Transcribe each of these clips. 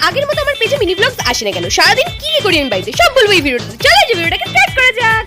আগের মতো আমার পেজে মিনি ব্লগস আসে না কেন? সারাদিন কি করি আমি বাড়িতে সব বলবো এই ভিডিওতে। চলো এই ভিডিওটাকে স্টার্ট করা যাক।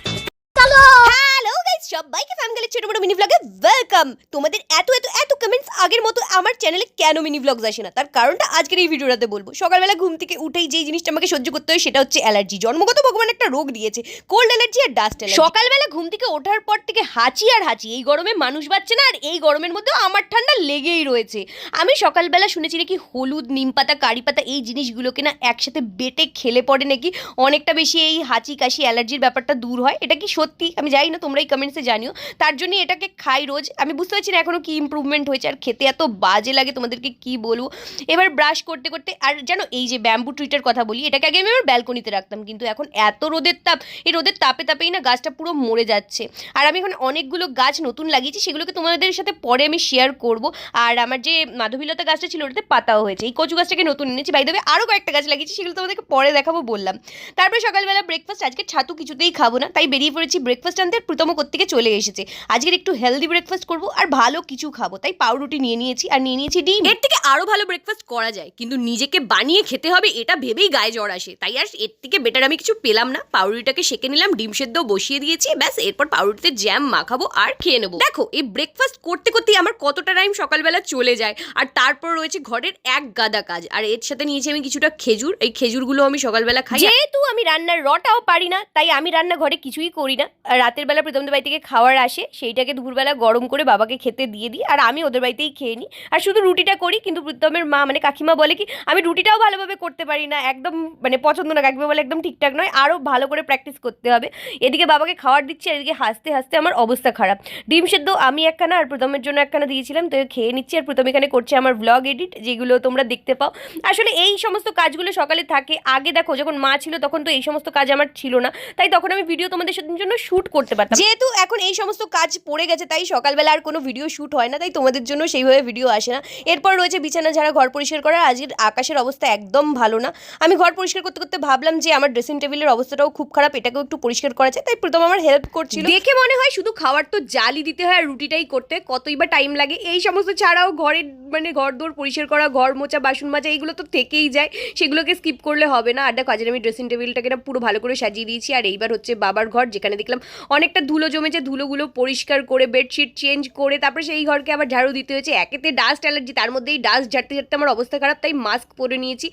হ্যালো গাইস, সবাইকে ফ্যামিলি ছোট বড় মিনি ব্লগে ওয়েলকাম। তোমাদের এত এত এত কমেন্টস আগের মতো আমার চ্যানেলে কেন মিনি ব্লগস আসে না, তার কারণটা আজকের এই ভিডিওটাতে বলবো। সকালবেলা ঘুম থেকে উঠেই যেই জিনিসটা আমাকে সহ্য করতে হয় সেটা হচ্ছে অ্যালার্জি। জন্মগত ভগবান একটা রোগ দিয়েছে, কোল্ড অ্যালার্জি আর ডাস্ট অ্যালার্জি। সকালবেলা ঘুম থেকে ওঠার পর থেকে হাঁচি আর হাঁচি। এই গরমে মানুষ বাঁচছে না, আর এই গরমের মধ্যে আমার ঠান্ডা লেগেই রয়েছে। আমি সকালবেলা শুনেছি নাকি হলুদ, নিম পাতা, কারি পাতা এই জিনিসগুলোকে না একসাথে বেটে খেলে পড়ে নাকি অনেকটা বেশি এই হাঁচি কাশি অ্যালার্জির ব্যাপারটা দূর হয়। এটা কি সত্যি আমি জানি না, তোমরা এই কমেন্টসে জানিও। তার জন্য এটাকে খাই রোজ। আমি বুঝতে পারছি না এখনো কি ইমপ্রুভমেন্ট হয়েছে, আর খেতে এত বাজে লাগে তোমাদেরকে কি বলবো। এবার ব্রাশ করতে করতে, আর জানো এই যে ব্যাম্বু ট্রিটার কথা বলি, এটাকে আগে আমি আমার ব্যালকনিতে রাখতাম, কিন্তু এখন এত রোদের তাপ, এই রোদের তাপে তাপেই না গাছটা পুরো মরে যাচ্ছে। আর আমি এখন অনেকগুলো গাছ নতুন লাগিয়েছি, সেগুলোকে তোমাদের সাথে পরে আমি শেয়ার করব। আর আমার যে মাধবীলতা গাছটা ছিল ওটাতে পাতাও হয়েছে। এই কচু গাছটাকে নতুন এনেছি, বাই দ্য ওয়ে আরও কয়েকটা গাছ লাগিয়েছি, সেগুলো তোমাদেরকে পরে দেখাবো বললাম। তারপরে সকালবেলা ব্রেকফাস্ট, আজকে ছাতু কিছুতেই খাবো না, তাই বেরিয়ে পড়েছি ব্রেকফাস্ট আনতে। প্রথম কোত্থেকে চলে এসেছে। আজকের একটু হেলদি ব্রেকফাস্ট করবো আর ভালো কিছু খাবো, তাই পাউরুটি নিয়ে নিয়েছি আর নিয়ে নিয়েছি ডিম। এর থেকে আরো ভালো ব্রেকফাস্ট করা যায়, কিন্তু নিজেকে বানিয়ে খেতে হবে এটা ভেবেই গায়ে জ্বর আসে। তাই আর এর থেকে বেটার আমি কিছু পেলাম না। পাউরুটিটাকে সেঁকে নিলাম, ডিম সেদ্ধ বসিয়ে দিয়েছি, ব্যাস এরপর পাউরুটিতে জ্যাম মাখাবো আর খেয়ে নেবো। দেখো এই ব্রেকফাস্ট করতে করতেই আমার কতটা টাইম সকালবেলা চলে যায়। আর তারপর রয়েছে ঘরের এক গাদা কাজ, আর এর সাথে নিয়েছি আমি কিছুটা খেজুর। এই খেজুরগুলো আমি সকালবেলা খাই। যেহেতু আমি রান্নার রটাও পারি না, তাই আমি রান্নাঘরে কিছুই করি না। রাতের বেলা প্রথমদের বাড়ি থেকে খাবার আসে, সেইটাকে দুপুরবেলা গরম করে বাবাকে খেতে দিয়ে দিই, আর আমি ওদের বাড়িতেই খেয়ে নিই। আর শুধু রুটিটা করি, কিন্তু প্রীতমের মা মানে কাকিমা বলে কি আমি রুটিটাও ভালোভাবে করতে পারি না, একদম মানে পছন্দ না। কাকিমা বলে একদম ঠিকঠাক নয়, আরও ভালো করে প্র্যাকটিস করতে হবে। এদিকে বাবাকে খাবার দিচ্ছি, আর এদিকে হাসতে হাসতে আমার অবস্থা খারাপ। ডিম সেদ্ধ আমি একখানা আর প্রীতমের জন্য একখানা দিয়েছিলাম, তো খেয়ে নিচ্ছি। আর প্রীতম এখানে করছে আমার ব্লগ এডিট, যেগুলো তোমরা দেখতে পাও। আসলে এই সমস্ত কাজগুলো সকালে থাকে। আগে দেখো যখন মা ছিল তখন তো এই সমস্ত কাজ আমার ছিল না, তাই তখন আমি ভিডিও তোমাদের জন্য শ্যুট করতে পারতাম। যেহেতু এখন এই সমস্ত কাজ পড়ে গেছে, তাই সকালবেলা আর কোনো ভিডিও শ্যুট হয় না, তাই তোমাদের জন্য সেইভাবে ভিডিও আসে না। এরপর রয়েছে বিছানা ঝাড়া, ঘর পরিষ্কার করা। আজকের আকাশের অবস্থা একদম ভালো না। আমি ঘর পরিষ্কার করতে করতে ভাবলাম যে আমার ড্রেসিং টেবিলের অবস্থাটাও খুব খারাপ, এটাকেও একটু পরিষ্কার করা যায়, তাই প্রথম আমার হেল্প করছিল। দেখে মনে হয় শুধু খাবার তো জালি দিতে হয় আর রুটিটাই করতে কতই বা টাইম লাগে। এই সমস্ত ছাড়াও ঘরের মানে ঘর দোর পরিষ্কার করা, ঘর মোছা, বাসন মাজা এইগুলো তো থেকেই যায়, সেগুলোকে স্কিপ করলে হবে না। আর দেখো আজকে আমি ড্রেসিং টেবিলটাকে না পুরো ভালো করে সাজিয়ে দিয়েছি। আর এইবার হচ্ছে বাবার ঘর, যেখানে দেখলাম অনেকটা ধুলো জমেছে, ধুলোগুলো পরিষ্কার করে বেডশিট চেঞ্জ করে তারপরে সেই ঘরকে আবার ঝাড়ু দিতে হয়েছে। একেতে ডাস্ট অ্যালার্জি, তার মধ্যেই ডাস্ট ঝাড়তে ঝাড়তে আমার অবস্থা খারাপ, তাই মাস্ক পরে নিয়েছি।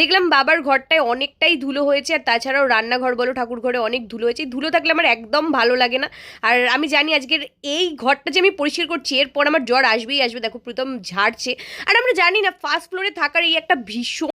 দেখলাম বাবার ঘরটায় অনেকটাই ধুলো হয়েছে, আর তাছাড়াও রান্নাঘর বলো ঠাকুর ঘরে অনেক ধুলো হয়েছে। ধুলো থাকলে আমার একদম ভালো লাগে না। আর আমি জানি আজকের এই ঘরটা যে আমি পরিষ্কার করছি এরপর আমার জ্বর আসবেই আসবে। দেখো প্রীতম ঝাড়ছে, আর আমরা জানি না ফার্স্ট ফ্লোরে থাকার এই একটা ভীষণ